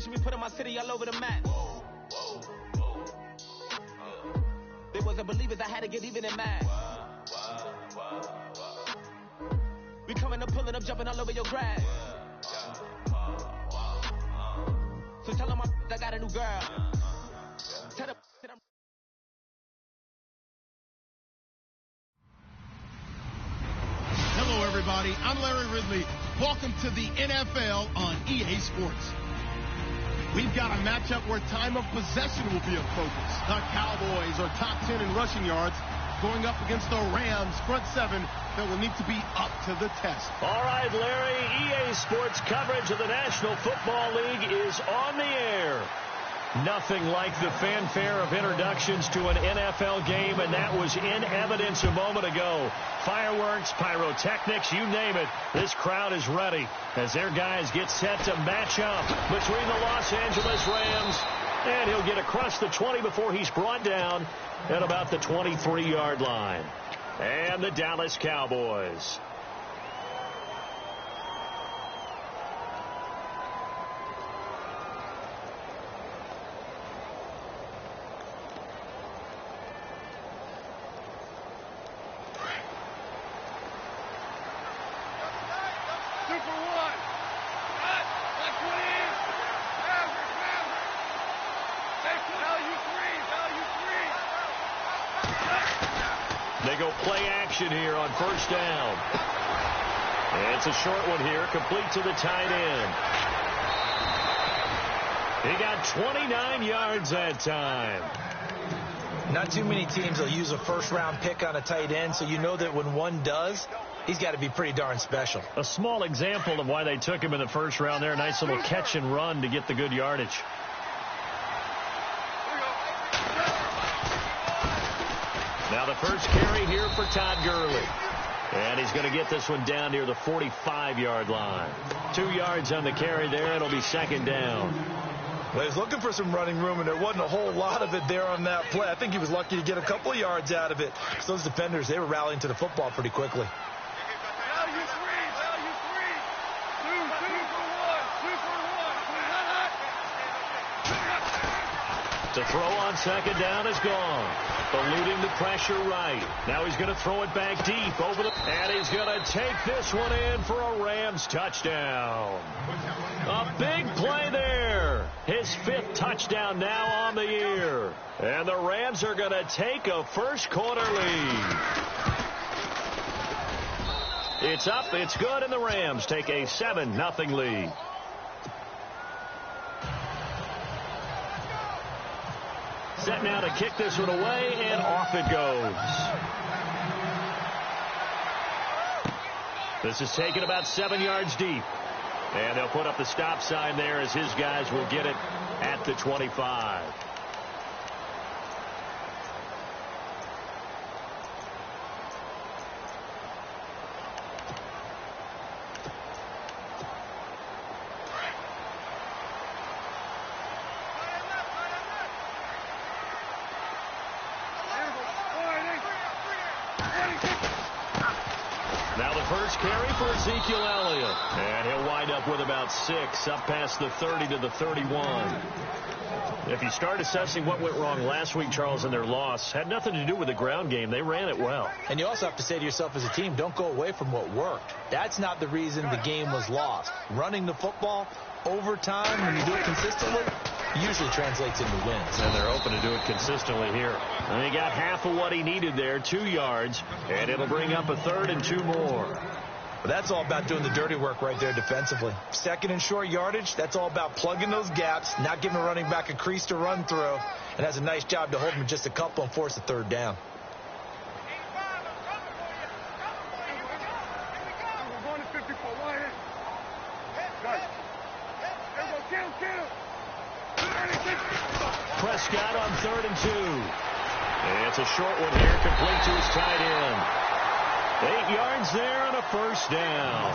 Wishing me putting my city all over the map. They wasn't believers, I had to get even in math. We coming up, pulling up, jumping all over your grass. So tell them I got a new girl. Tell them I'm... Hello, everybody. I'm Larry Ridley. Welcome to the NFL on EA Sports. We've got a matchup where time of possession will be a focus. The Cowboys are top 10 in rushing yards, going up against the Rams front seven that will need to be up to the test. All right, Larry, EA Sports coverage of the National Football League is on the air. Nothing like the fanfare of introductions to an NFL game, and that was in evidence a moment ago. Fireworks, pyrotechnics, you name it. This crowd is ready as their guys get set to match up between the Los Angeles Rams, and he'll get across the 20 before he's brought down at about the 23-yard line. And the Dallas Cowboys. They go play action here on first down. And it's a short one here, complete to the tight end. He got 29 yards that time. Not too many teams will use a first-round pick on a tight end, so you know that when one does, he's got to be pretty darn special. A small example of why they took him in the first round there. Nice little catch and run to get the good yardage. Now the first carry here for Todd Gurley. And he's going to get this one down near the 45-yard line. 2 yards on the carry there. It'll be second down. Well, he was looking for some running room, and there wasn't a whole lot of it there on that play. I think he was lucky to get a couple of yards out of it. So those defenders, they were rallying to the football pretty quickly. To throw on second down is gone. Eluding the pressure right. Now he's going to throw it back deep over the... And he's going to take this one in for a Rams touchdown. A big play there. His 5th touchdown now on the year. And the Rams are going to take a first quarter lead. It's up, it's good, and the Rams take a 7-0 lead. Set now to kick this one away, and off it goes. This is taken about 7 yards deep. And they'll put up the stop sign there as his guys will get it at the 25. Now the first carry for Ezekiel Elliott. And he'll wind up with about 6, up past the 30 to the 31. If you start assessing what went wrong last week, Charles, in their loss, had nothing to do with the ground game. They ran it well. And you also have to say to yourself as a team, don't go away from what worked. That's not the reason the game was lost. Running the football over time, when you do it consistently, usually translates into wins. And they're open to do it consistently here. And he got half of what he needed there, 2 yards, and it'll bring up a 3rd and 2 more. But that's all about doing the dirty work right there defensively. Second and short yardage, that's all about plugging those gaps, not giving a running back a crease to run through, and has a nice job to hold him just a couple and force a 3rd down. Prescott on 3rd and 2. And it's a short one here, complete to his tight end. 8 yards there and a first down.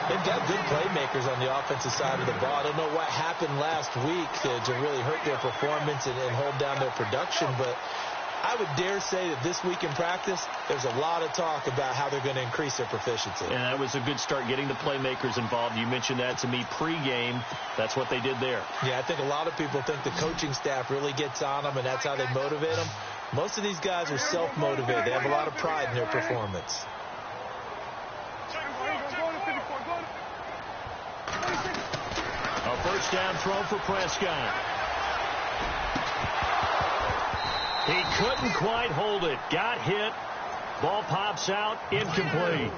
They've got good playmakers on the offensive side of the ball. I don't know what happened last week to really hurt their performance and hold down their production, but I would dare say that this week in practice, there's a lot of talk about how they're going to increase their proficiency. And that was a good start, getting the playmakers involved. You mentioned that to me pregame. That's what they did there. Yeah, I think a lot of people think the coaching staff really gets on them, and that's how they motivate them. Most of these guys are self-motivated. They have a lot of pride in their performance. A first down throw for Prescott. He couldn't quite hold it. Got hit. Ball pops out. Incomplete.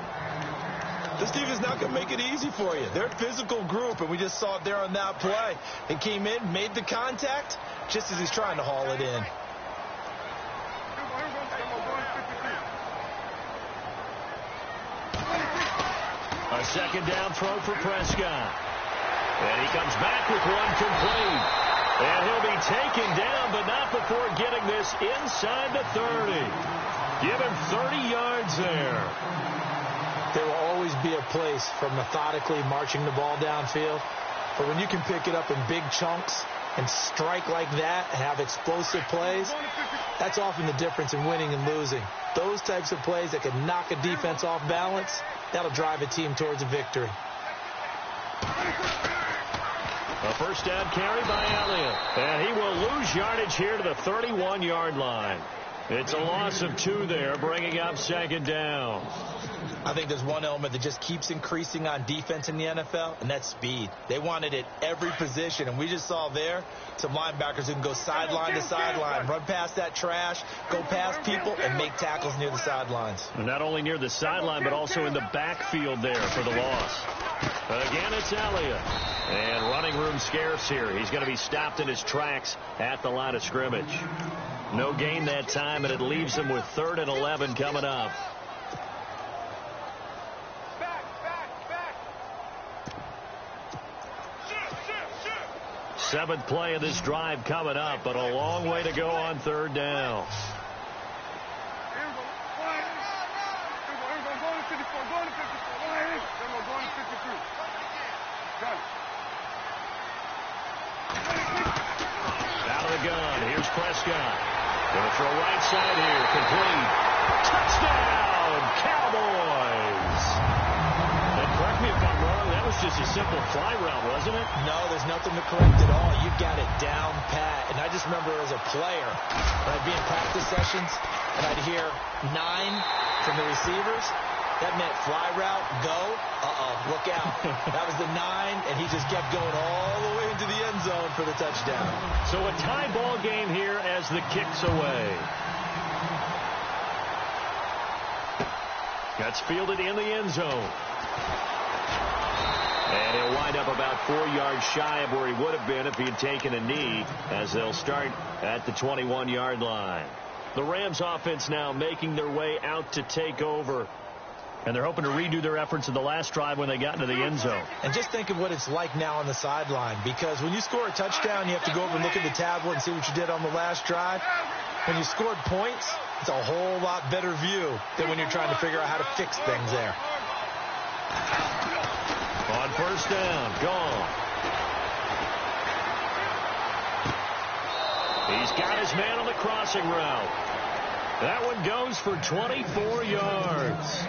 This defense is not going to make it easy for you. They're a physical group, and we just saw it there on that play. They came in, made the contact, just as he's trying to haul it in. A second down throw for Prescott. And he comes back with one complete. And he'll be taken down, but not before getting this inside the 30. Give him 30 yards there. There will always be a place for methodically marching the ball downfield. But when you can pick it up in big chunks and strike like that and have explosive plays, that's often the difference in winning and losing. Those types of plays that can knock a defense off balance, that'll drive a team towards a victory. A first down carry by Elliott. And he will lose yardage here to the 31-yard line. It's a loss of 2 there, bringing up second down. I think there's one element that just keeps increasing on defense in the NFL, and that's speed. They want it at every position, and we just saw there some linebackers who can go sideline to sideline, run past that trash, go past people, and make tackles near the sidelines. And not only near the sideline, but also in the backfield there for the loss. But again, it's Elliott. And running room scarce here. He's going to be stopped in his tracks at the line of scrimmage. No gain that time, and it leaves him with 3rd and 11 coming up. Seventh play of this drive coming up, but a long way to go on 3rd down. Out of the gun. Here's Prescott. Going to throw right side here. Complete. Touchdown, Cowboys. And correct me if I'm wrong, that was just a simple fly route, wasn't it? No, there's nothing to correct at all. You got it down pat. And I just remember as a player, when I'd be in practice sessions, and I'd hear 9 from the receivers. That meant fly route, go, look out. That was the 9, and he just kept going all the way into the end zone for the touchdown. So a tie ball game here as the kick's away. That's fielded in the end zone. And he'll wind up about 4 yards shy of where he would have been if he had taken a knee, as they'll start at the 21-yard line. The Rams offense now making their way out to take over. And they're hoping to redo their efforts in the last drive when they got into the end zone. And just think of what it's like now on the sideline, because when you score a touchdown, you have to go over and look at the tablet and see what you did on the last drive. When you scored points, it's a whole lot better view than when you're trying to figure out how to fix things there. On first down, gone. He's got his man on the crossing route. That one goes for 24 yards.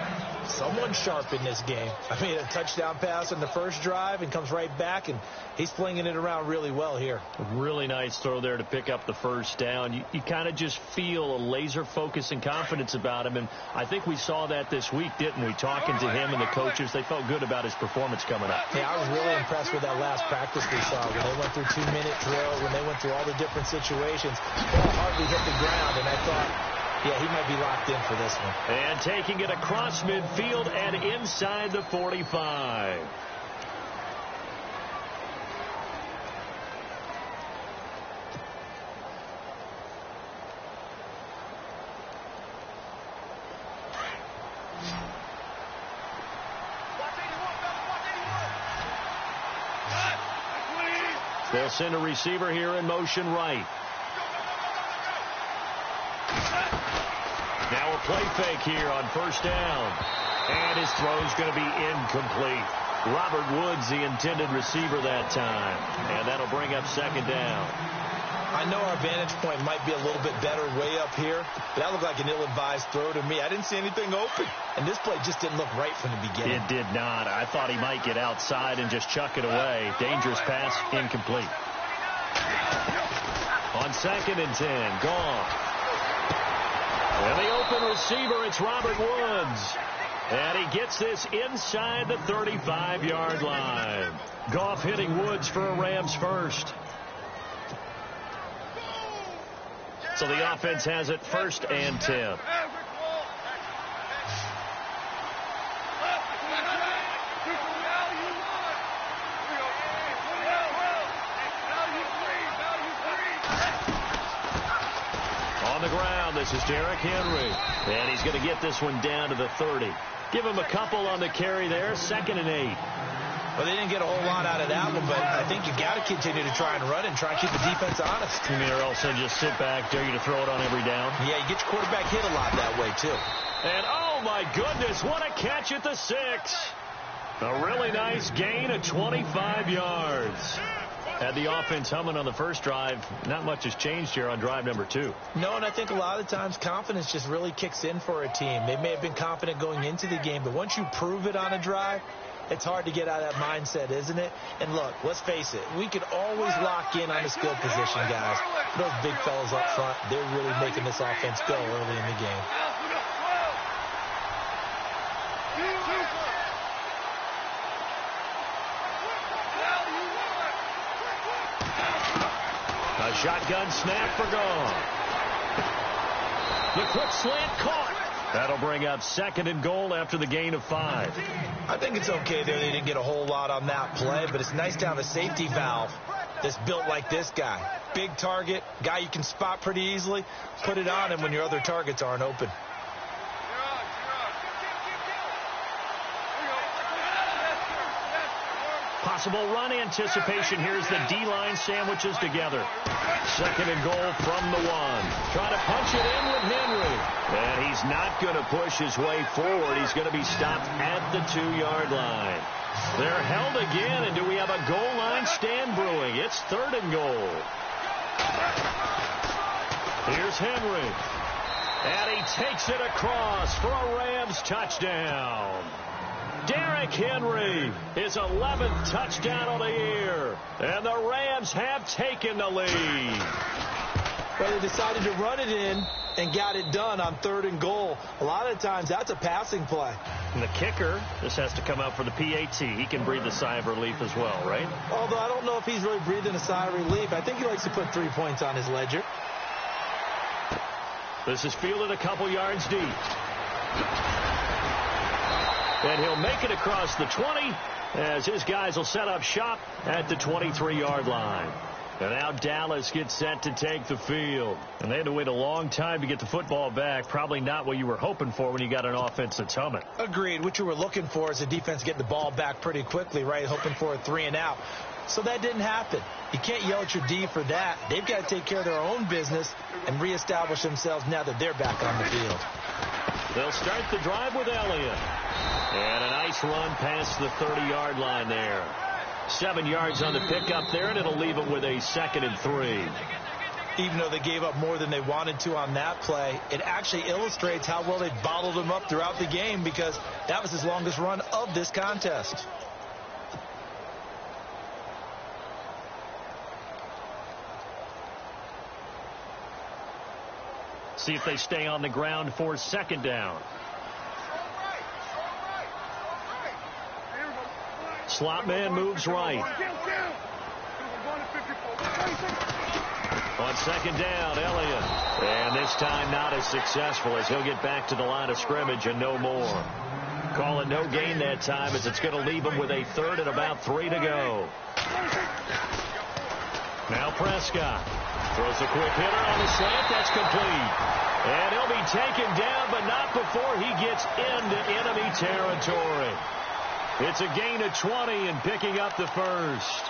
Someone sharp in this game. I mean, a touchdown pass on the first drive and comes right back, and he's flinging it around really well here. A really nice throw there to pick up the first down. You kind of just feel a laser focus and confidence about him, and I think we saw that this week, didn't we? Talking to him and the coaches, they felt good about his performance coming up. Yeah, I was really impressed with that last practice we saw when they went through 2-minute drills, when they went through all the different situations. Ball hardly hit the ground, and I thought, yeah, he might be locked in for this one. And taking it across midfield and inside the 45. They'll send a receiver here in motion right. Now a play fake here on first down. And his throw's going to be incomplete. Robert Woods, the intended receiver that time. And that'll bring up second down. I know our vantage point might be a little bit better way up here, but that looked like an ill-advised throw to me. I didn't see anything open, and this play just didn't look right from the beginning. It did not. I thought he might get outside and just chuck it away. Dangerous pass, incomplete. On 2nd and 10, gone. And the open receiver, it's Robert Woods. And he gets this inside the 35-yard line. Goff hitting Woods for a Rams first. So the offense has it 1st and 10. On the ground, this is Derrick Henry. And he's going to get this one down to the 30. Give him a couple on the carry there. 2nd and 8. Well, they didn't get a whole lot out of that one, but I think you got to continue to try and run and try and keep the defense honest. You mean, or else they just sit back, dare you to throw it on every down? Yeah, you get your quarterback hit a lot that way, too. And, oh, my goodness, what a catch at the 6. A really nice gain of 25 yards. Had the offense humming on the first drive. Not much has changed here on drive number 2. No, and I think a lot of times confidence just really kicks in for a team. They may have been confident going into the game, but once you prove it on a drive, it's hard to get out of that mindset, isn't it? And look, let's face it, we can always lock in on the skill position, guys. Those big fellas up front, they're really making this offense go early in the game. A shotgun snap for Goff. The quick slant caught. That'll bring up 2nd and goal after the gain of 5. I think it's okay there. They didn't get a whole lot on that play, but it's nice to have a safety valve that's built like this guy. Big target, guy you can spot pretty easily. Put it on him when your other targets aren't open. Possible run anticipation. Here's the D-line sandwiches together. 2nd and goal from the 1. Trying to punch it in with Henry. And he's not going to push his way forward. He's going to be stopped at the 2-yard line. They're held again, and do we have a goal line stand brewing? It's 3rd and goal. Here's Henry. And he takes it across for a Rams touchdown. Derrick Henry, his 11th touchdown of the year. And the Rams have taken the lead. Well, they decided to run it in and got it done on 3rd and goal. A lot of times, that's a passing play. And the kicker, this has to come out for the PAT. He can breathe a sigh of relief as well, right? Although I don't know if he's really breathing a sigh of relief. I think he likes to put 3 points on his ledger. This is fielded a couple yards deep. And he'll make it across the 20 as his guys will set up shop at the 23-yard line. And now Dallas gets set to take the field. And they had to wait a long time to get the football back. Probably not what you were hoping for when you got an offense that's humming. Agreed. What you were looking for is the defense getting the ball back pretty quickly, right? Hoping for a 3 and out. So that didn't happen. You can't yell at your D for that. They've got to take care of their own business and reestablish themselves now that they're back on the field. They'll start the drive with Elliott. And a nice run past the 30-yard line there. 7 yards on the pickup there, and it'll leave them with a 2nd and 3. Even though they gave up more than they wanted to on that play, it actually illustrates how well they bottled them up throughout the game, because that was his longest run of this contest. See if they stay on the ground for 2nd down. Slot man moves right. On 2nd down, Elliott. And this time not as successful, as he'll get back to the line of scrimmage and no more. Call it no gain that time, as it's going to leave him with a 3rd and about 3 to go. Now Prescott throws a quick hitter on the slant. That's complete. And he'll be taken down, but not before he gets into enemy territory. It's a gain of 20 and picking up the first.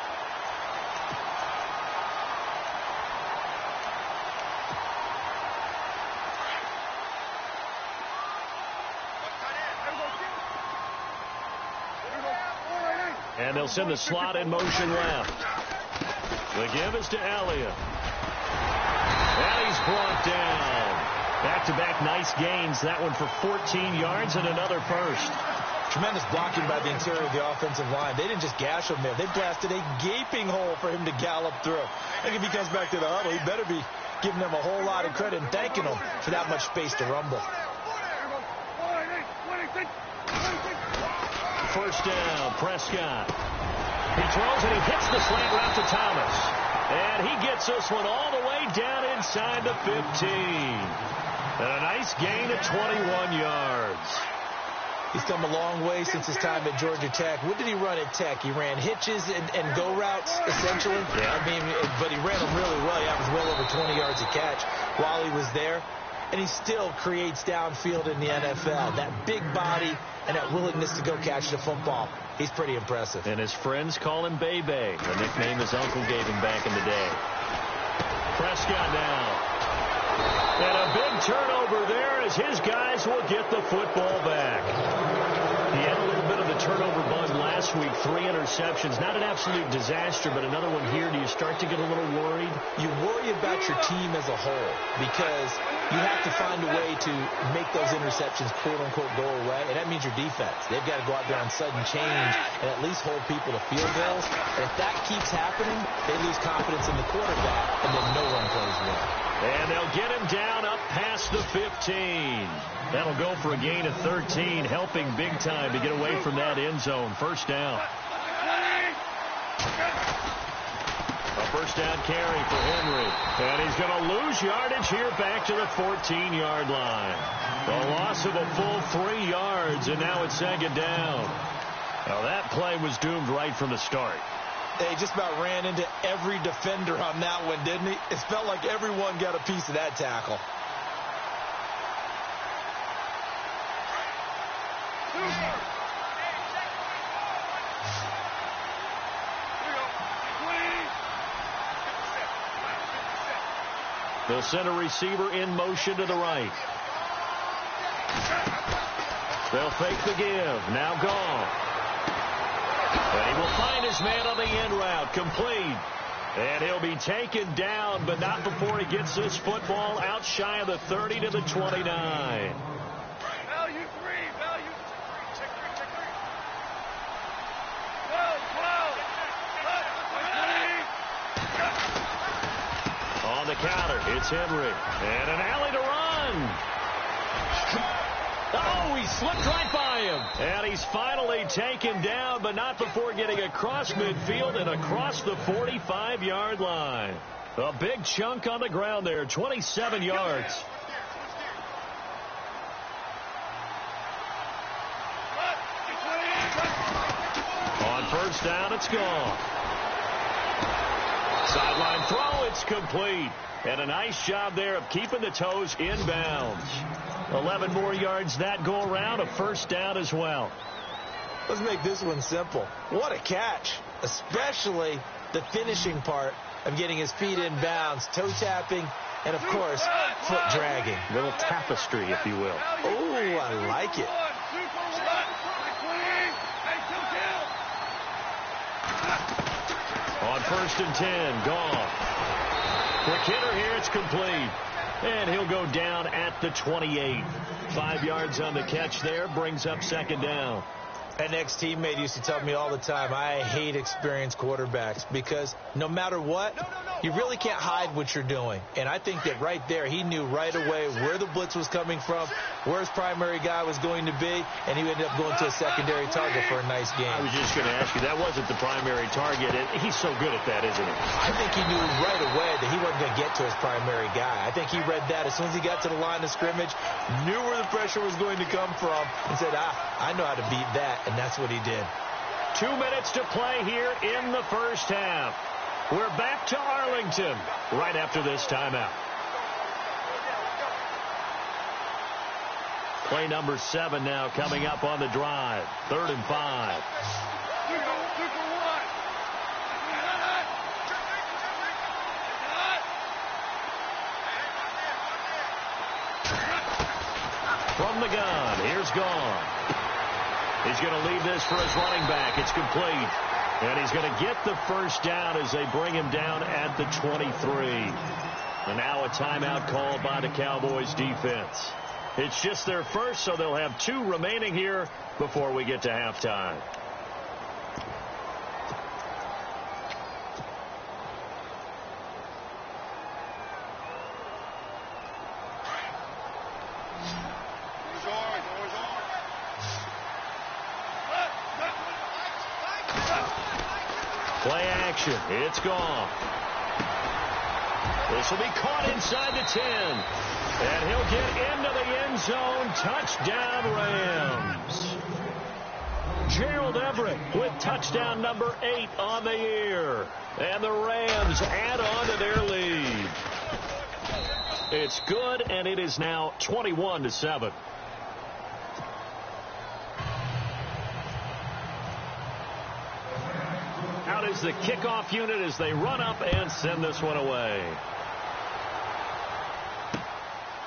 And they'll send the slot in motion left. The give is to Elliott. And he's brought down. Back-to-back nice gains. That one for 14 yards and another first. Tremendous blocking by the interior of the offensive line. They didn't just gash him there. They blasted a gaping hole for him to gallop through. I think if he comes back to the huddle, he better be giving them a whole lot of credit and thanking them for that much space to rumble. First down, Prescott. He throws and he hits the slant route to Thomas. And he gets this one all the way down inside the 15. And a nice gain of 21 yards. He's come a long way since his time at Georgia Tech. What did he run at Tech? He ran hitches and go routes, essentially. Yeah. I mean, but he ran them really well. He averaged well over 20 yards a catch while he was there. And he still creates downfield in the NFL. That big body and that willingness to go catch the football. He's pretty impressive. And his friends call him Bebe, the nickname his uncle gave him back in the day. Prescott now. And a big turnover there as his guys will get the football back. He had a little bit of the turnover bug last week, 3 interceptions. Not an absolute disaster, but another one here. Do you start to get a little worried? You worry about your team as a whole because you have to find a way to make those interceptions, quote-unquote, go away, and that means your defense. They've got to go out there on sudden change and at least hold people to field goals. And if that keeps happening, they lose confidence in the quarterback, and then no one plays well. And they'll get him down up past the 15. That'll go for a gain of 13, helping big time to get away from that end zone. First down. A first down carry for Henry. And he's going to lose yardage here back to the 14-yard line. The loss of a full 3 yards, and now it's second down. Now that play was doomed right from the start. They just about ran into every defender on that one, didn't he? It felt like everyone got a piece of that tackle. The center receiver in motion to the right. They'll fake the give. Now gone. And he will find his man on the end route. Complete. And he'll be taken down, but not before he gets this football out shy of the 30 to the 29. Value 3. Check 3. Go. On the counter, it's Henry. And an alley to run. Oh, he slipped right by him. And he's finally taken down, but not before getting across midfield and across the 45-yard line. A big chunk on the ground there, 27 yards. On first down, it's gone. Sideline throw, it's complete. And a nice job there of keeping the toes inbounds. 11 more yards that go around, a first down as well. Let's make this one simple. What a catch, especially the finishing part of getting his feet in bounds, toe tapping, and, of course, foot dragging. A little tapestry, if you will. Oh, I like it. On first and 10, gone. Quick hitter here, it's complete. And he'll go down at the 28. 5 yards on the catch there, brings up second down. An ex-teammate used to tell me all the time, I hate experienced quarterbacks because no matter what, you really can't hide what you're doing. And I think that right there, he knew right away where the blitz was coming from, where his primary guy was going to be, and he ended up going to a secondary target for a nice game. I was just going to ask you, that wasn't the primary target. He's so good at that, isn't he? I think he knew right away that he wasn't going to get to his primary guy. I think he read that as soon as he got to the line of scrimmage, knew where the pressure was going to come from, and said, I know how to beat that. And that's what he did. 2 minutes to play here in the first half. We're back to Arlington right after this timeout. Play number 7 now coming up on the drive. 3rd and 5. From the gun, here's Gone. He's going to leave this for his running back. It's complete. And he's going to get the first down as they bring him down at the 23. And now a timeout called by the Cowboys defense. It's just their first, so they'll have 2 remaining here before we get to halftime. Play action. It's gone. This will be caught inside the 10. And he'll get into the end zone. Touchdown, Rams. Gerald Everett with touchdown number 8 on the year. And the Rams add on to their lead. It's good, and it is now 21-7. Out is the kickoff unit as they run up and send this one away.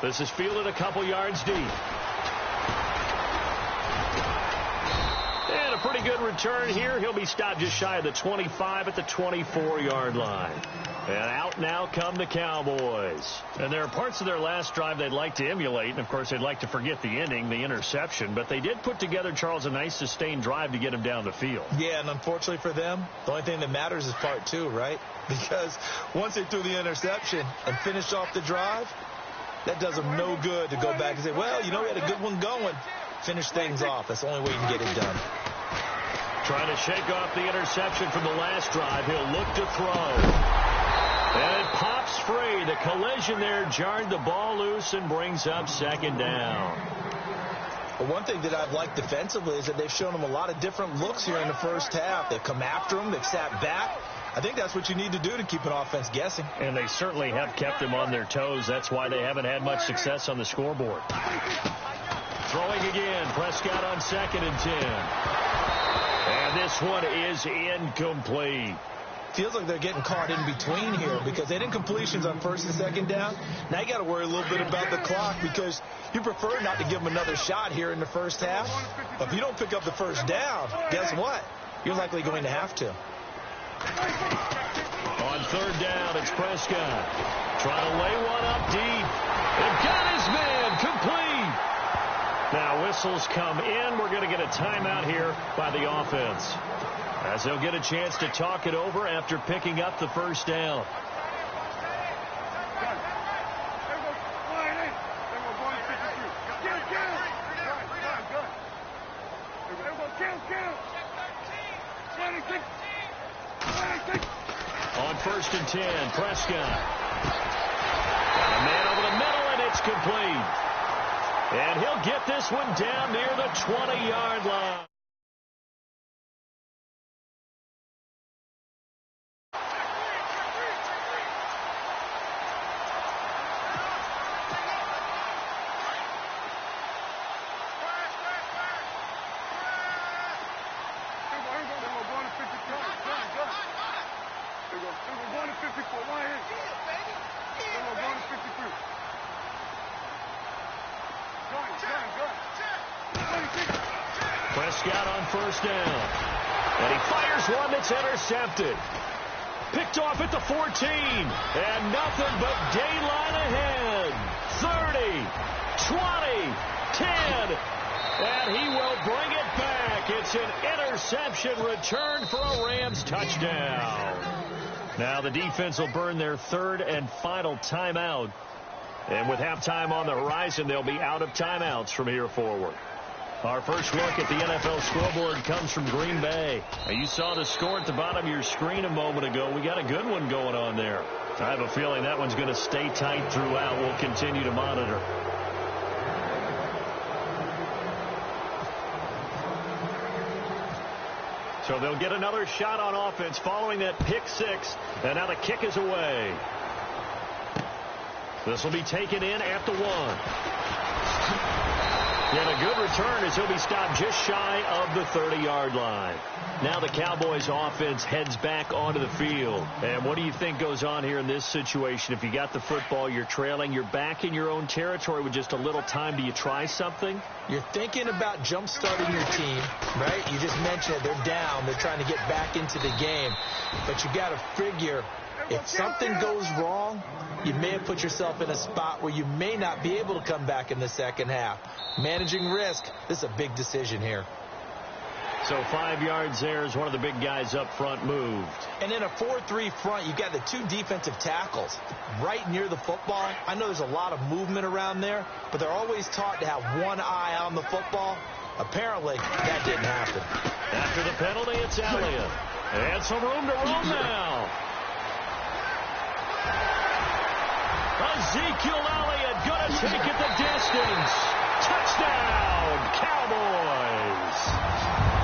This is fielded a couple yards deep. And a pretty good return here. He'll be stopped just shy of the 25 at the 24-yard line. And out now come the Cowboys. And there are parts of their last drive they'd like to emulate. And, of course, they'd like to forget the ending, the interception. But they did put together, Charles, a nice sustained drive to get him down the field. Yeah, and unfortunately for them, the only thing that matters is part 2, right? Because once they threw the interception and finished off the drive, that does them no good to go back and say, well, you know, we had a good one going. Finish things off. That's the only way you can get it done. Trying to shake off the interception from the last drive. He'll look to throw. And it pops free. The collision there jarred the ball loose and brings up second down. Well, one thing that I've liked defensively is that they've shown them a lot of different looks here in the first half. They've come after them. They've sat back. I think that's what you need to do to keep an offense guessing. And they certainly have kept them on their toes. That's why they haven't had much success on the scoreboard. Throwing again. Prescott on 2nd and 10. And this one is incomplete. Feels like they're getting caught in between here because they didn't completions on 1st and 2nd down. Now you got to worry a little bit about the clock because you prefer not to give them another shot here in the first half. But if you don't pick up the first down, guess what? You're likely going to have to. On 3rd down, it's Prescott. Trying to lay one up deep. And got his man complete. Now whistles come in. We're going to get a timeout here by the offense, as they'll get a chance to talk it over after picking up the first down. On 1st and 10, Prescott. Got a man over the middle, and it's complete. And he'll get this one down near the 20-yard line. Prescott on 1st down. And he fires one that's intercepted. Picked off at the 14. And nothing but daylight ahead. 30, 20, 10. And he will bring it back. It's an interception returned for a Rams touchdown. Now the defense will burn their 3rd and final timeout. And with halftime on the horizon, they'll be out of timeouts from here forward. Our first look at the NFL scoreboard comes from Green Bay. Now, you saw the score at the bottom of your screen a moment ago. We got a good one going on there. I have a feeling that one's going to stay tight throughout. We'll continue to monitor. So they'll get another shot on offense following that pick 6. And now the kick is away. This will be taken in at the 1. And a good return as he'll be stopped just shy of the 30-yard line. Now the Cowboys offense heads back onto the field. And what do you think goes on here in this situation? If you got the football, you're trailing, you're back in your own territory with just a little time. Do you try something? You're thinking about jump-starting your team, right? You just mentioned it. They're down. They're trying to get back into the game. But you got to figure If something goes wrong, you may have put yourself in a spot where you may not be able to come back in the second half. Managing risk, this is a big decision here. So 5 yards there as one of the big guys up front moved. And in a 4-3 front, you've got the 2 defensive tackles right near the football. I know there's a lot of movement around there, but they're always taught to have one eye on the football. Apparently, that didn't happen. After the penalty, it's Elliott. And some room to roam now. Ezekiel Elliott going to take it the distance. Touchdown, Cowboys.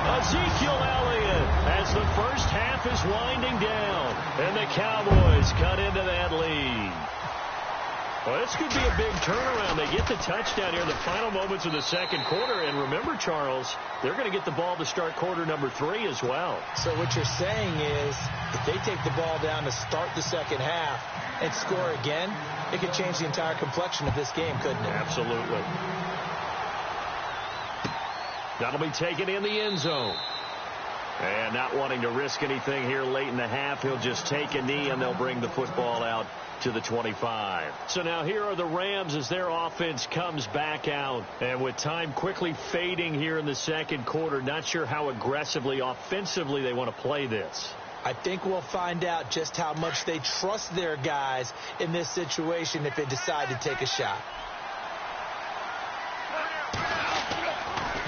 Ezekiel Elliott as the first half is winding down. And the Cowboys cut into that lead. Well, this could be a big turnaround. They get the touchdown here in the final moments of the second quarter. And remember, Charles, they're going to get the ball to start quarter number 3 as well. So what you're saying is if they take the ball down to start the second half and score again, it could change the entire complexion of this game, couldn't it? Absolutely. That'll be taken in the end zone. And not wanting to risk anything here late in the half, he'll just take a knee and they'll bring the football out to the 25. So now here are the Rams as their offense comes back out. And with time quickly fading here in the second quarter, not sure how aggressively, offensively they want to play this. I think we'll find out just how much they trust their guys in this situation if they decide to take a shot.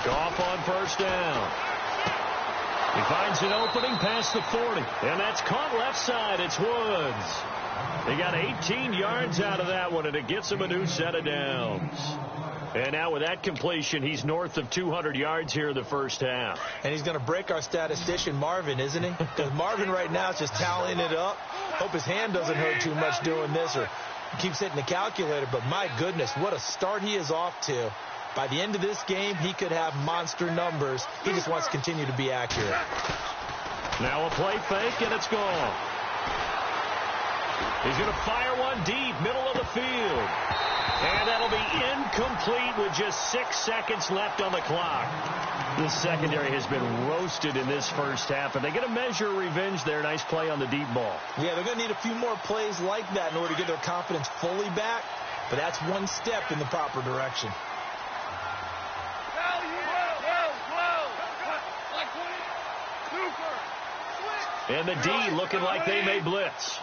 Goff on first down. He finds an opening past the 40. And that's caught left side. It's Woods. They got 18 yards out of that one, and it gets him a new set of downs. And now with that completion, he's north of 200 yards here in the first half. And he's going to break our statistician, Marvin, isn't he? Because Marvin right now is just tallying it up. Hope his hand doesn't hurt too much doing this or keeps hitting the calculator. But my goodness, what a start he is off to. By the end of this game, he could have monster numbers. He just wants to continue to be accurate. Now a play fake, and it's gone. He's going to fire one deep, middle of the field. And that'll be incomplete with just 6 seconds left on the clock. The secondary has been roasted in this first half, and they get a measure of revenge there. Nice play on the deep ball. Yeah, they're going to need a few more plays like that in order to get their confidence fully back, but that's one step in the proper direction. And the D looking like they may blitz.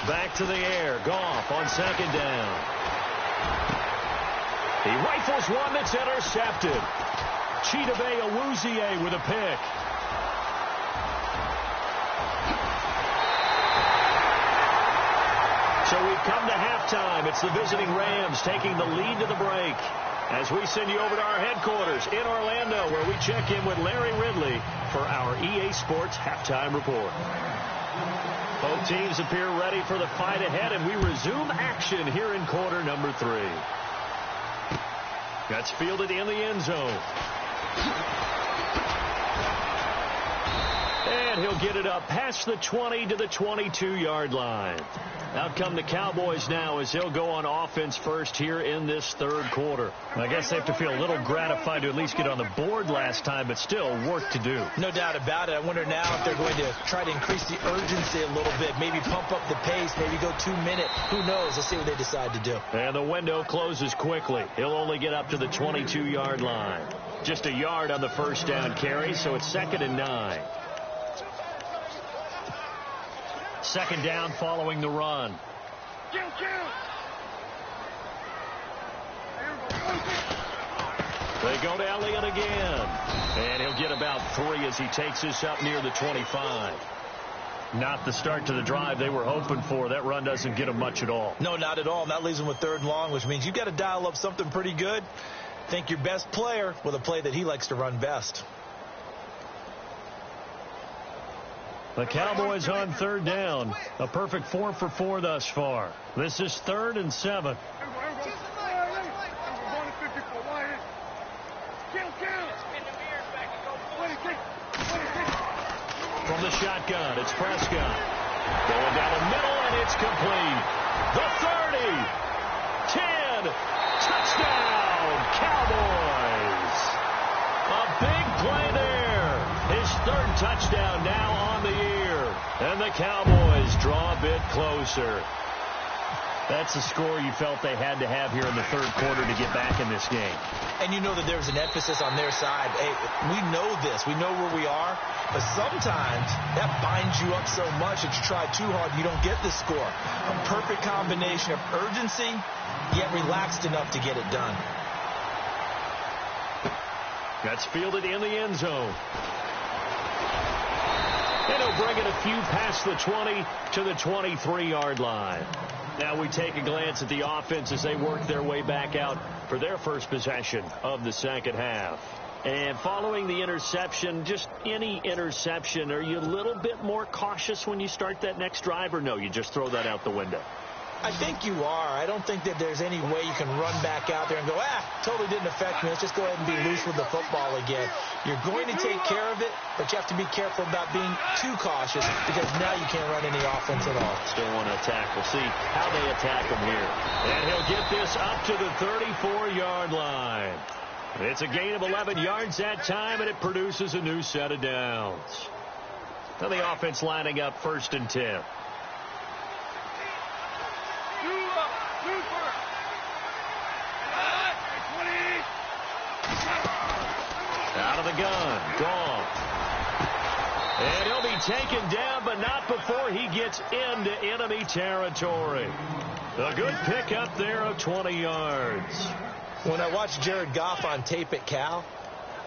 Back to the air. Goff on second down. He rifles one that's intercepted. Chidobe Awuzie with a pick. So we've come to halftime. It's the visiting Rams taking the lead to the break. As we send you over to our headquarters in Orlando, where we check in with Larry Ridley for our EA Sports Halftime Report. Both teams appear ready for the fight ahead, and we resume action here in quarter number 3. That's fielded in the end zone. And he'll get it up past the 20 to the 22-yard line. Out come the Cowboys now as they'll go on offense first here in this third quarter. I guess they have to feel a little gratified to at least get on the board last time, but still work to do. No doubt about it. I wonder now if they're going to try to increase the urgency a little bit, maybe pump up the pace, maybe go 2 minute. Who knows? Let's see what they decide to do. And the window closes quickly. He'll only get up to the 22-yard line. Just a yard on the first down carry, so it's 2nd and 9. Second down following the run. They go to Elliott again. And he'll get about 3 as he takes this up near the 25. Not the start to the drive they were hoping for. That run doesn't get them much at all. No, not at all. And that leaves them with 3rd and long, which means you've got to dial up something pretty good. Think your best player with a play that he likes to run best. The Cowboys on 3rd down. A perfect 4 for 4 thus far. This is 3rd and 7. From the shotgun, it's Prescott. Going down the middle, and it's complete. The 30. 10. Touchdown, Cowboys. A big play there. His 3rd touchdown now on the year. And the Cowboys draw a bit closer. That's the score you felt they had to have here in the third quarter to get back in this game. And you know that there's an emphasis on their side. Hey, we know this. We know where we are. But sometimes that binds you up so much that you try too hard, you don't get the score. A perfect combination of urgency, yet relaxed enough to get it done. That's fielded in the end zone. And he'll bring it a few past the 20 to the 23-yard line. Now we take a glance at the offense as they work their way back out for their first possession of the second half. And following the interception, just any interception, are you a little bit more cautious when you start that next drive, or no, you just throw that out the window? I think you are. I don't think that there's any way you can run back out there and go, totally didn't affect me. Let's just go ahead and be loose with the football again. You're going to take care of it, but you have to be careful about being too cautious because now you can't run any offense at all. Still want to attack. We'll see how they attack him here. And he'll get this up to the 34-yard line. It's a gain of 11 yards that time, and it produces a new set of downs. Now the offense lining up 1st and 10. Out of the gun, gone. And he'll be taken down, but not before he gets into enemy territory. A good pickup there of 20 yards. When I watched Jared Goff on tape at Cal,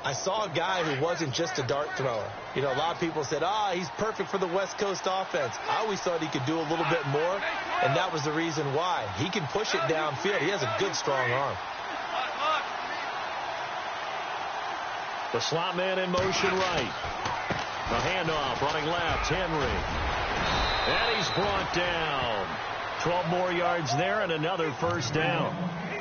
I saw a guy who wasn't just a dart thrower. You know, a lot of people said, he's perfect for the West Coast offense. I always thought he could do a little bit more, and that was the reason why. He can push it downfield. He has a good, strong arm. The slot man in motion right. The handoff running left, Henry. And he's brought down. 12 more yards there and another first down.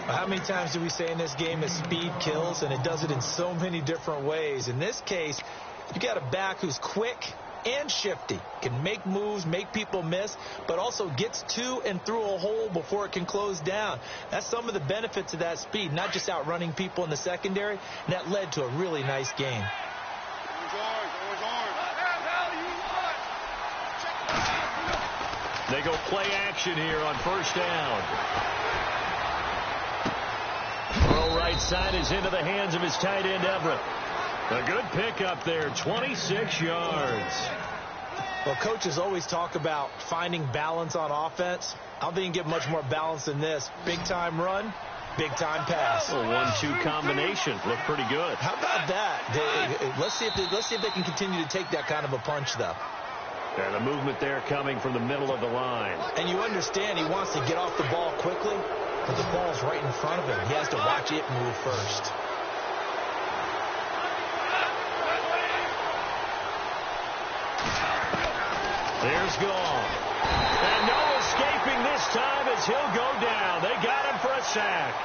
How many times do we say in this game that speed kills, and it does it in so many different ways? In this case, you got a back who's quick and shifty, can make moves, make people miss, but also gets to and through a hole before it can close down. That's some of the benefits of that speed, not just outrunning people in the secondary, and that led to a really nice game. They go play action here on first down. Throw right side is into the hands of his tight end, Everett. A good pickup there, 26 yards. Well, coaches always talk about finding balance on offense. I don't think you can get much more balance than this. Big-time run, big-time pass. A 1-2 combination. Looked pretty good. How about that? Let's see if they can continue to take that kind of a punch, though. And the movement there coming from the middle of the line. And you understand he wants to get off the ball quickly, but the ball's right in front of him. He has to watch it move first. There's Goff. And no escaping this time as he'll go down. They got him for a sack.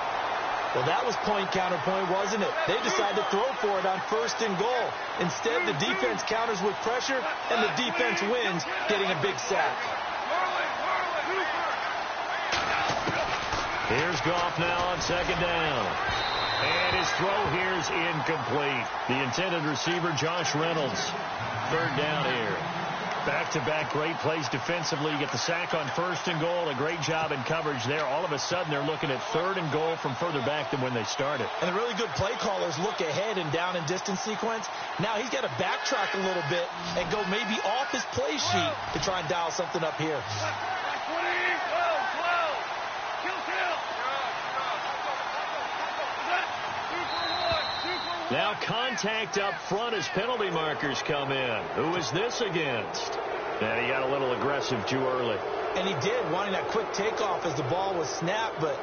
Well, that was point counterpoint, wasn't it? They decided to throw for it on 1st and goal. Instead, the defense counters with pressure, and the defense wins, getting a big sack. Here's Goff now on 2nd down. And his throw here is incomplete. The intended receiver, Josh Reynolds. 3rd down here. Back-to-back great plays defensively. You get the sack on 1st and goal. A great job in coverage there. All of a sudden, they're looking at 3rd and goal from further back than when they started. And the really good play callers look ahead and down and distance sequence. Now he's got to backtrack a little bit and go maybe off his play sheet to try and dial something up here. Now contact up front as penalty markers come in. Who is this against? And he got a little aggressive too early. And he did, wanting that quick takeoff as the ball was snapped. But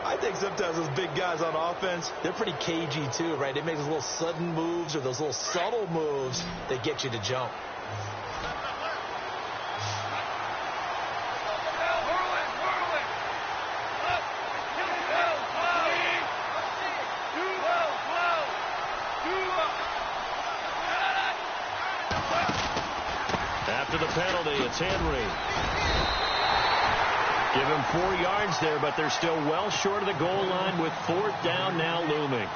I think sometimes those big guys on offense, they're pretty cagey too, right? They make those little sudden moves or those little subtle moves that get you to jump. After the penalty, it's Henry. Give him 4 yards there, but they're still well short of the goal line with 4th down now looming.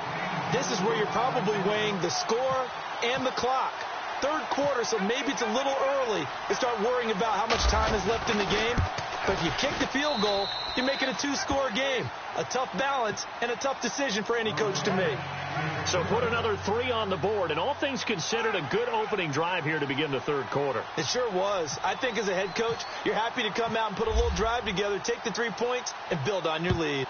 This is where you're probably weighing the score and the clock. third quarter, so maybe it's a little early to start worrying about how much time is left in the game. But if you kick the field goal, you make it a 2-score game. A tough balance and a tough decision for any coach to make. So put another 3 on the board, and all things considered, a good opening drive here to begin the third quarter. It sure was. I think as a head coach, you're happy to come out and put a little drive together, take the 3 points, and build on your lead.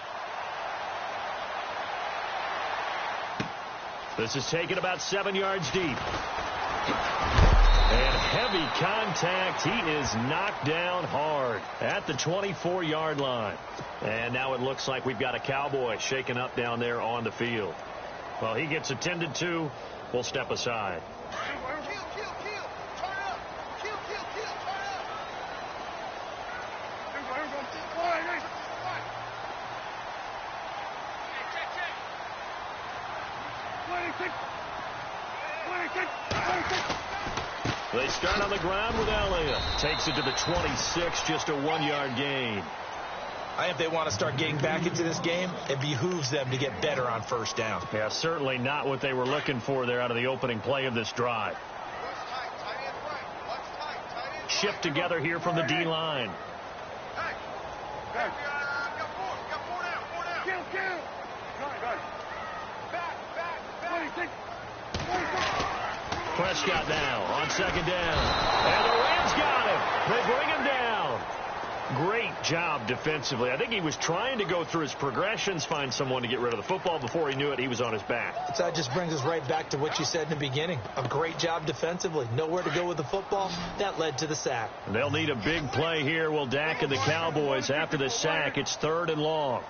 This is taken about 7 yards deep. And heavy contact. He is knocked down hard at the 24-yard line. And now it looks like we've got a Cowboy shaken up down there on the field. Well, he gets attended to. We'll step aside. They start on the ground with Elliott. Takes it to the 26, just a 1-yard gain. I think if they want to start getting back into this game, it behooves them to get better on first down. Yeah, certainly not what they were looking for there out of the opening play of this drive. Shift together here from the D-line. Prescott now on second down. And the Rams got him. They bring him down. Great job defensively. I think he was trying to go through his progressions, find someone to get rid of the football. Before he knew it, he was on his back. So that just brings us right back to what you said in the beginning. A great job defensively. Nowhere to go with the football. That led to the sack. They'll need a big play here. Will Dak and the Cowboys after the sack. It's 3rd and long.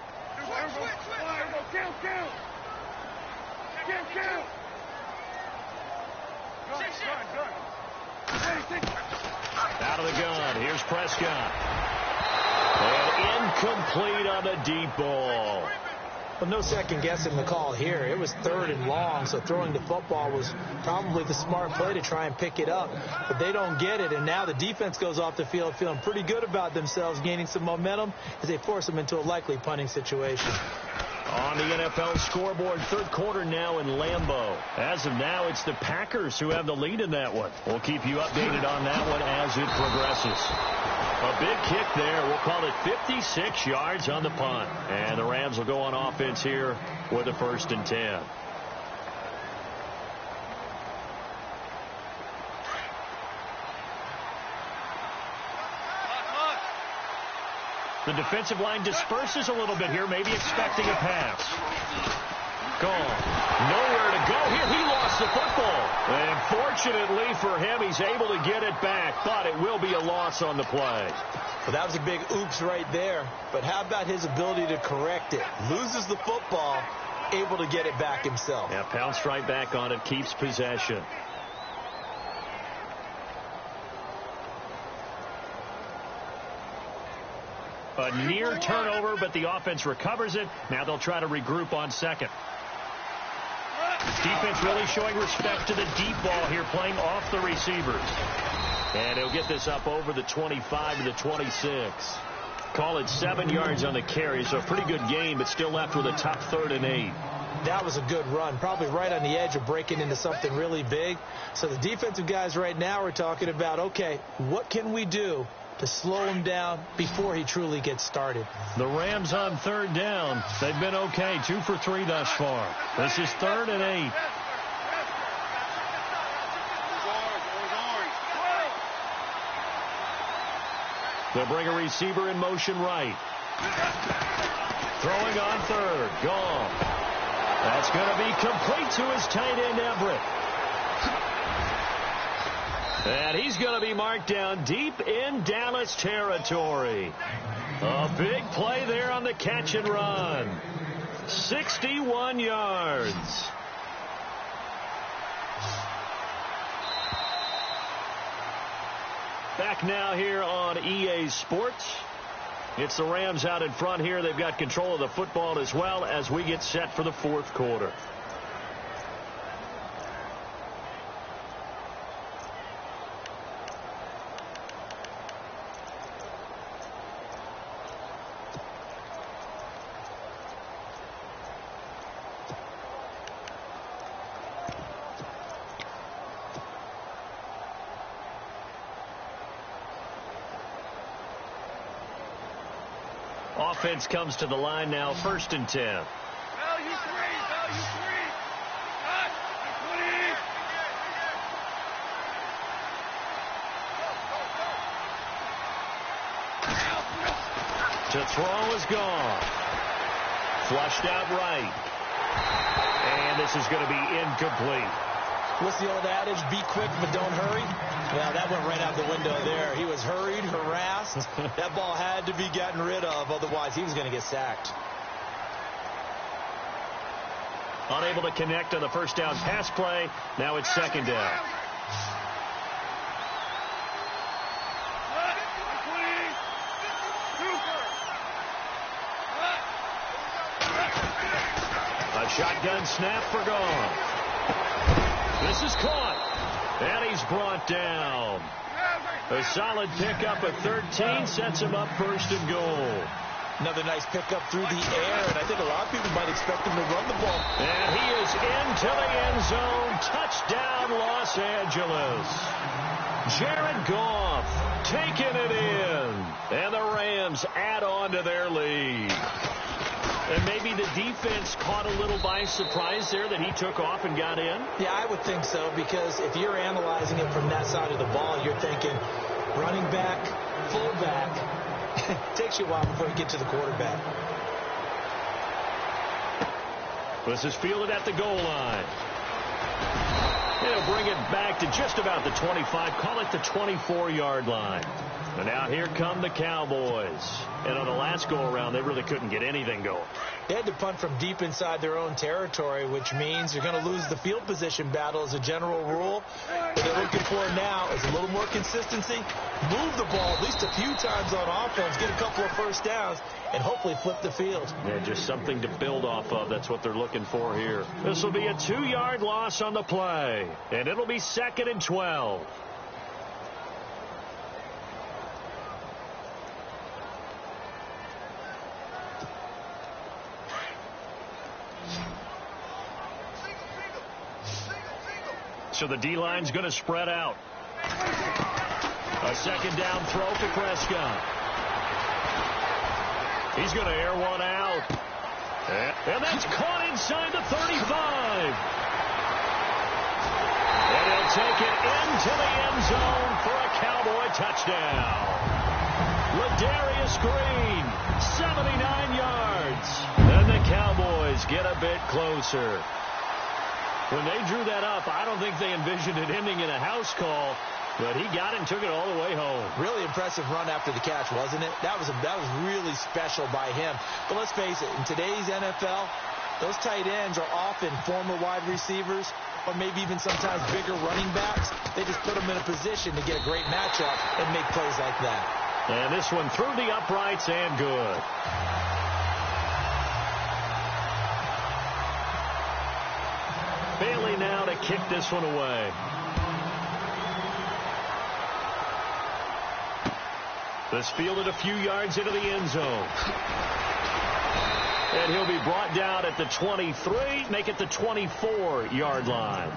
Out of the gun. Here's Prescott. And incomplete on the deep ball. Well, no second guessing the call here. It was 3rd and long, so throwing the football was probably the smart play to try and pick it up. But they don't get it, and now the defense goes off the field feeling pretty good about themselves, gaining some momentum as they force them into a likely punting situation. On the NFL scoreboard, third quarter now in Lambeau. As of now, it's the Packers who have the lead in that one. We'll keep you updated on that one as it progresses. A big kick there. We'll call it 56 yards on the punt. And the Rams will go on offense here with a 1st and 10. The defensive line disperses a little bit here, maybe expecting a pass. Gone. Nowhere to go here. He lost the football. And fortunately for him, he's able to get it back, but it will be a loss on the play. Well, that was a big oops right there. But how about his ability to correct it? Loses the football, able to get it back himself. Yeah, pounced right back on it, keeps possession. A near turnover, but the offense recovers it. Now they'll try to regroup on second. Defense really showing respect to the deep ball here, playing off the receivers. And he'll get this up over the 25 to the 26. Call it 7 yards on the carry, so a pretty good game, but still left with a tough 3rd and 8. That was a good run, probably right on the edge of breaking into something really big. So the defensive guys right now are talking about, okay, what can we do to slow him down before he truly gets started? The Rams on 3rd down. They've been okay, 2 for 3 thus far. This is 3rd and 8. They'll bring a receiver in motion right. Throwing on 3rd. Gone. That's going to be complete to his tight end, Everett. And he's going to be marked down deep in Dallas territory. A big play there on the catch and run. 61 yards. Back now here on EA Sports. It's the Rams out in front here. They've got control of the football as well as we get set for the 4th quarter. offense comes to the line now, 1st and 10. Value 3. Value 3. Cut. 20. To throw is gone. Flushed out right. And this is going to be incomplete. What's the old adage? Be quick, but don't hurry. Well, that went right out the window there. He was hurried, harassed. That ball had to be gotten rid of. Otherwise, he was going to get sacked. Unable to connect on the first down pass play. Now it's 2nd down. A shotgun snap for gone. This is caught. And he's brought down. A solid pickup at 13 sets him up 1st and goal. Another nice pickup through the air, and I think a lot of people might expect him to run the ball. And he is into the end zone. Touchdown, Los Angeles. Jared Goff taking it in. And the Rams add on to their lead. And maybe the defense caught a little by surprise there that he took off and got in? Yeah, I would think so, because if you're analyzing it from that side of the ball, you're thinking running back, fullback. It takes you a while before you get to the quarterback. This is fielded at the goal line. He'll bring it back to just about the 25. Call it the 24-yard line. And now here come the Cowboys. And on the last go-around, they really couldn't get anything going. They had to punt from deep inside their own territory, which means you're going to lose the field position battle as a general rule. What they're looking for now is a little more consistency. Move the ball at least a few times on offense, get a couple of first downs, and hopefully flip the field. Yeah, just something to build off of. That's what they're looking for here. This will be a 2-yard loss on the play. And it'll be 2nd and 12. So the D-line's going to spread out. A 2nd down throw for Prescott. He's going to air one out. And that's caught inside the 35. And he'll take it into the end zone for a Cowboy touchdown. Ladarius Green, 79 yards. And the Cowboys get a bit closer. When they drew that up, I don't think they envisioned it ending in a house call, but he got it and took it all the way home. Really impressive run after the catch, wasn't it? That was really special by him. But let's face it, in today's NFL, those tight ends are often former wide receivers or maybe even sometimes bigger running backs. They just put them in a position to get a great matchup and make plays like that. And this one through the uprights and good. Bailey now to kick this one away. This fielded a few yards into the end zone. And he'll be brought down at the 23, make it the 24-yard line.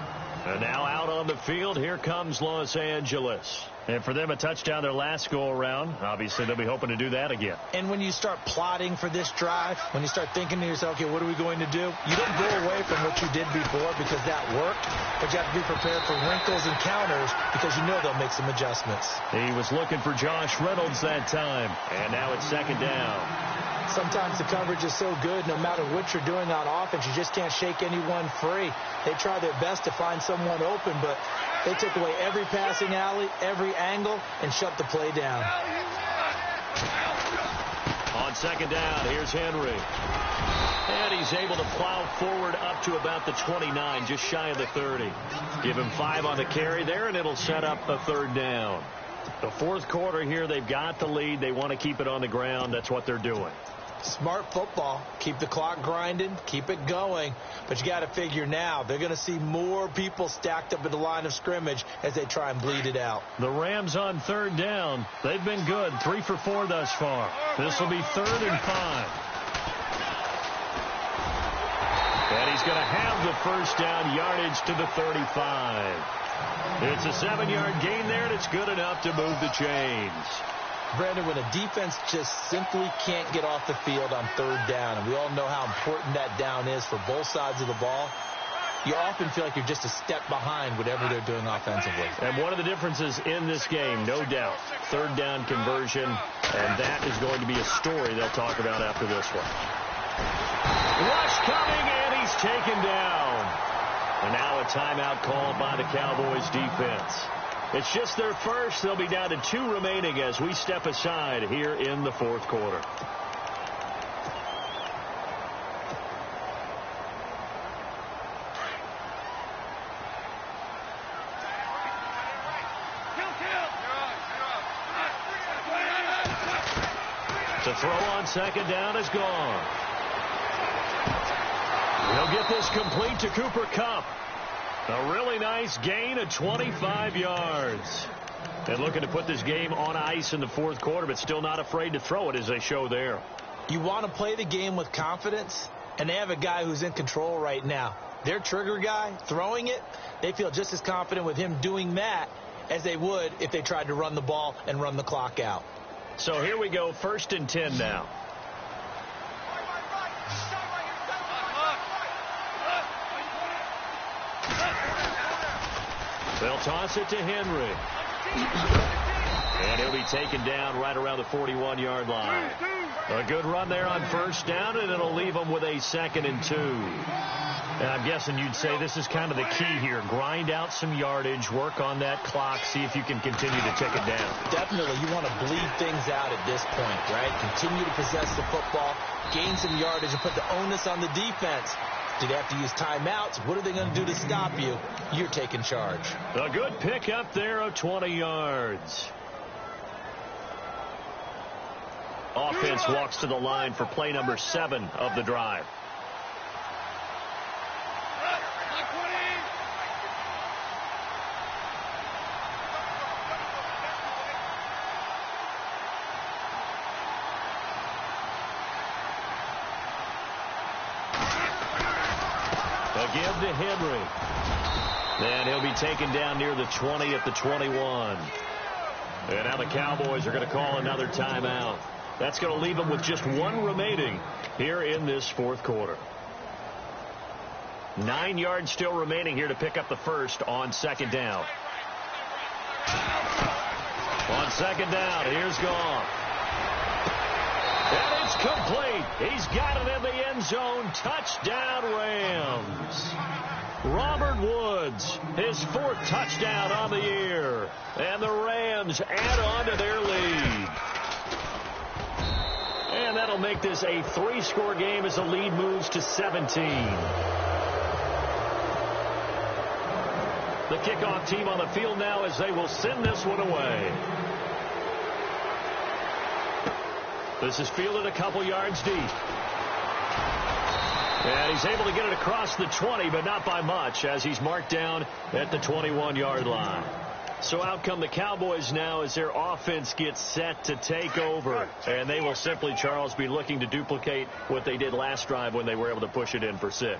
And now out on the field, here comes Los Angeles. And for them, a touchdown their last go-around. Obviously, they'll be hoping to do that again. And when you start plotting for this drive, when you start thinking to yourself, okay, what are we going to do? You don't go away from what you did before because that worked, but you have to be prepared for wrinkles and counters because you know they'll make some adjustments. He was looking for Josh Reynolds that time. And now it's 2nd down. Sometimes the coverage is so good, no matter what you're doing on offense, you just can't shake anyone free. They try their best to find someone open, but they took away every passing alley, every angle, and shut the play down. On 2nd down, here's Henry. And he's able to plow forward up to about the 29, just shy of the 30. Give him 5 on the carry there, and it'll set up a 3rd down. The 4th quarter here, they've got the lead. They want to keep it on the ground. That's what they're doing. Smart football. Keep the clock grinding. Keep it going. But you got to figure now they're going to see more people stacked up at the line of scrimmage as they try and bleed it out. The Rams on 3rd down. They've been good. 3 for 4 thus far. This will be 3rd and 5. And he's going to have the first down yardage to the 35. It's a 7-yard gain there, and it's good enough to move the chains. Brandon, when a defense just simply can't get off the field on third down, and we all know how important that down is for both sides of the ball, you often feel like you're just a step behind whatever they're doing offensively. And one of the differences in this game, no doubt, third down conversion, and that is going to be a story they'll talk about after this one. Rush coming, and he's taken down. And now a timeout called by the Cowboys defense. It's just their first. They'll be down to 2 remaining as we step aside here in the fourth quarter. The throw on second down is gone. He'll get this complete to Cooper Kupp. A really nice gain of 25 yards. And looking to put this game on ice in the fourth quarter, but still not afraid to throw it as they show there. You want to play the game with confidence, and they have a guy who's in control right now. Their trigger guy, throwing it, they feel just as confident with him doing that as they would if they tried to run the ball and run the clock out. So here we go, 1st and 10 now. They'll toss it to Henry. And he'll be taken down right around the 41-yard line. A good run there on first down, and it'll leave them with a 2nd and 2. And I'm guessing you'd say this is kind of the key here. Grind out some yardage, work on that clock, see if you can continue to tick it down. Definitely. You want to bleed things out at this point, right? Continue to possess the football, gain some yardage, and put the onus on the defense. Do they have to use timeouts? What are they going to do to stop you? You're taking charge. A good pick up there of 20 yards. Offense walks to the line for play number 7 of the drive. Give to Henry. And he'll be taken down near the 20 at the 21. And now the Cowboys are going to call another timeout. That's going to leave them with just 1 remaining here in this fourth quarter. 9 yards still remaining here to pick up the first on second down. On second down, here's Goff. And it's complete. He's got it in the end zone. Touchdown, Rams. Robert Woods, his 4th touchdown on the year. And the Rams add on to their lead. And that'll make this a 3-score game as the lead moves to 17. The kickoff team on the field now as they will send this one away. This is fielded a couple yards deep. And he's able to get it across the 20, but not by much, as he's marked down at the 21-yard line. So out come the Cowboys now as their offense gets set to take over. And they will simply, Charles, be looking to duplicate what they did last drive when they were able to push it in for 6.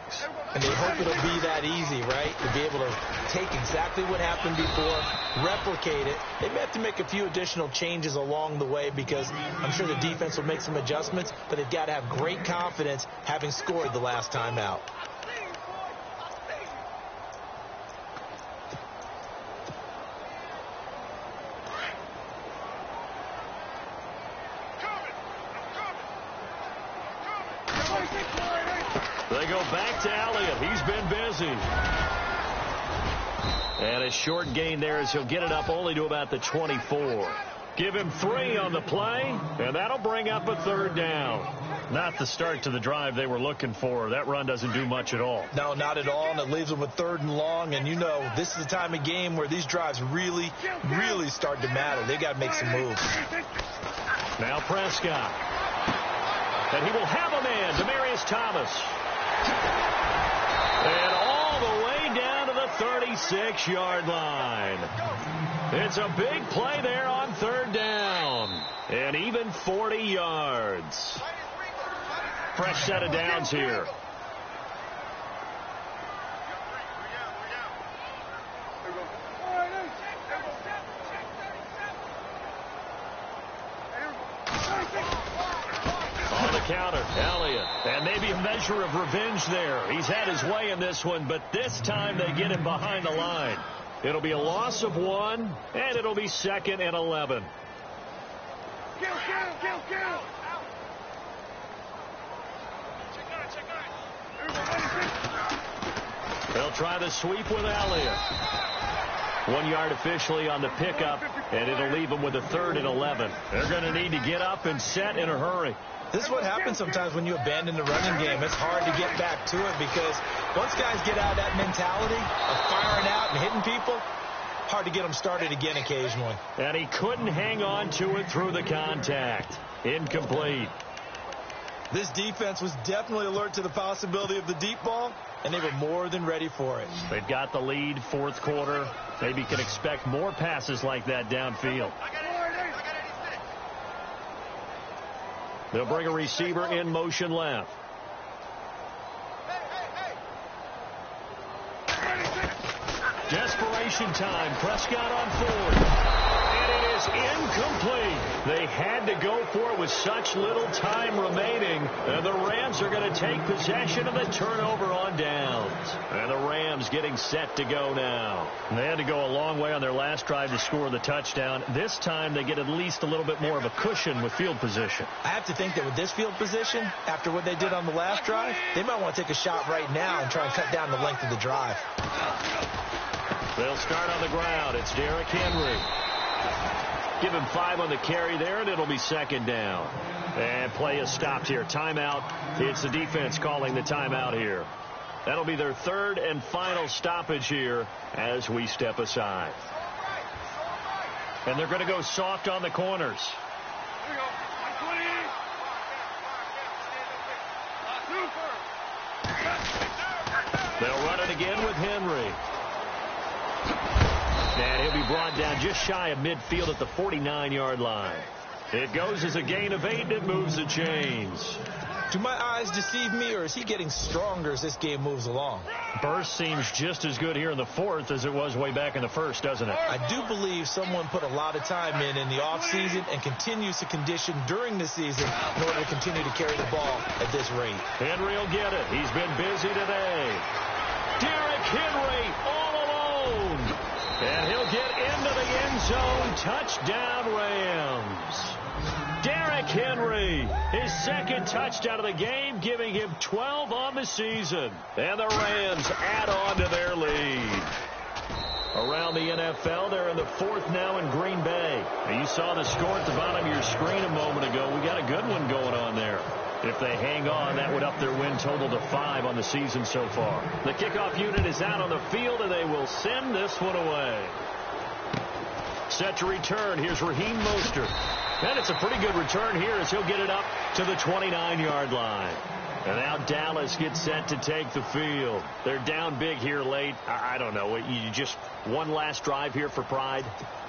And they hope it'll be that easy, right? To be able to take exactly what happened before, replicate it. They may have to make a few additional changes along the way because I'm sure the defense will make some adjustments, but they've got to have great confidence having scored the last time out. They go back to Elliott. He's been busy. And a short gain there as he'll get it up only to about the 24. Give him 3 on the play, and that'll bring up a 3rd down. Not the start to the drive they were looking for. That run doesn't do much at all. No, not at all, and it leaves them with 3rd and long. And you know, this is the time of game where these drives really, really start to matter. They got to make some moves. Now Prescott. And he will have a man, Demaryius Thomas. And all the way down to the 36-yard line. It's a big play there on 3rd down. And even 40 yards. Fresh set of downs here. counter. Elliott. And maybe a measure of revenge there. He's had his way in this one, but this time they get him behind the line. It'll be a loss of 1, and it'll be 2nd and 11. Kill. They'll try the sweep with Elliott. 1 yard officially on the pickup, and it'll leave them with a 3rd and 11. They're going to need to get up and set in a hurry. This is what happens sometimes when you abandon the running game. It's hard to get back to it because once guys get out of that mentality of firing out and hitting people, hard to get them started again occasionally. And he couldn't hang on to it through the contact. Incomplete. This defense was definitely alert to the possibility of the deep ball, and they were more than ready for it. They've got the lead, 4th quarter. Maybe can expect more passes like that downfield. They'll bring a receiver in motion left. Desperation time. Prescott on 4th. And it is incomplete. They had to go for it with such little time remaining. And the Rams are going to take possession of the turnover on downs. And the Rams getting set to go now. They had to go a long way on their last drive to score the touchdown. This time they get at least a little bit more of a cushion with field position. I have to think that with this field position, after what they did on the last drive, they might want to take a shot right now and try and cut down the length of the drive. They'll start on the ground. It's Derrick Henry. Give him 5 on the carry there, and it'll be 2nd down. And play is stopped here. Timeout. It's the defense calling the timeout here. That'll be their 3rd and final stoppage here as we step aside. And they're going to go soft on the corners. They'll run it again with Henry. And he'll be brought down just shy of midfield at the 49-yard line. It goes as a gain of 8, and it moves the chains. Do my eyes deceive me, or is he getting stronger as this game moves along? Burst seems just as good here in the 4th as it was way back in the 1st, doesn't it? I do believe someone put a lot of time in the offseason and continues to condition during the season in order to continue to carry the ball at this rate. Henry will get it. He's been busy today. Derrick Henry all alone. And he'll get into the end zone. Touchdown, Rams. Derrick Henry, his 2nd touchdown of the game, giving him 12 on the season. And the Rams add on to their lead. Around the NFL, they're in the 4th now in Green Bay. Now, you saw the score at the bottom of your screen a moment ago. We got a good one going on there. If they hang on, that would up their win total to 5 on the season so far. The kickoff unit is out on the field, and they will send this one away. Set to return. Here's Raheem Mostert. And it's a pretty good return here as he'll get it up to the 29-yard line. And now Dallas gets set to take the field. They're down big here late. I don't know. You just one last drive here for pride?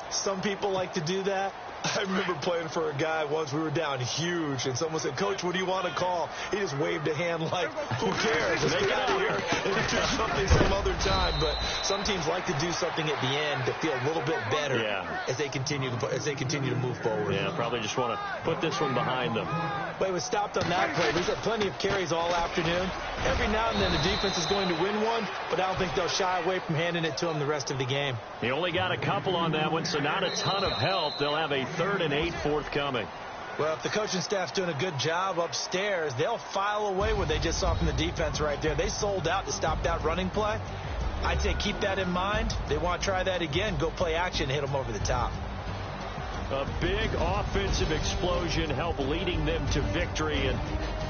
Some people like to do that. I remember playing for a guy once. We were down huge, and someone said, "Coach, what do you want to call?" He just waved a hand like, "Who cares? Let's get out of here and do something some other time." But some teams like to do something at the end to feel a little bit better as they continue to move forward. Yeah, probably just want to put this one behind them. But it was stopped on that play. We've had plenty of carries all afternoon. Every now and then the defense is going to win one, but I don't think they'll shy away from handing it to them the rest of the game. He only got a couple on that one, so not a ton of help. They'll have a 3rd and 8 forthcoming. Well, if the coaching staff's doing a good job upstairs, they'll file away what they just saw from the defense right there. They sold out to stop that running play. I'd say keep that in mind. They want to try that again. Go play action, hit them over the top. A big offensive explosion help leading them to victory. And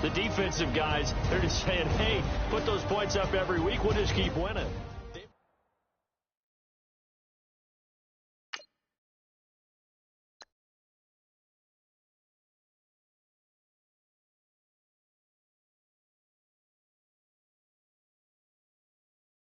the defensive guys, they're just saying, hey, put those points up every week. We'll just keep winning.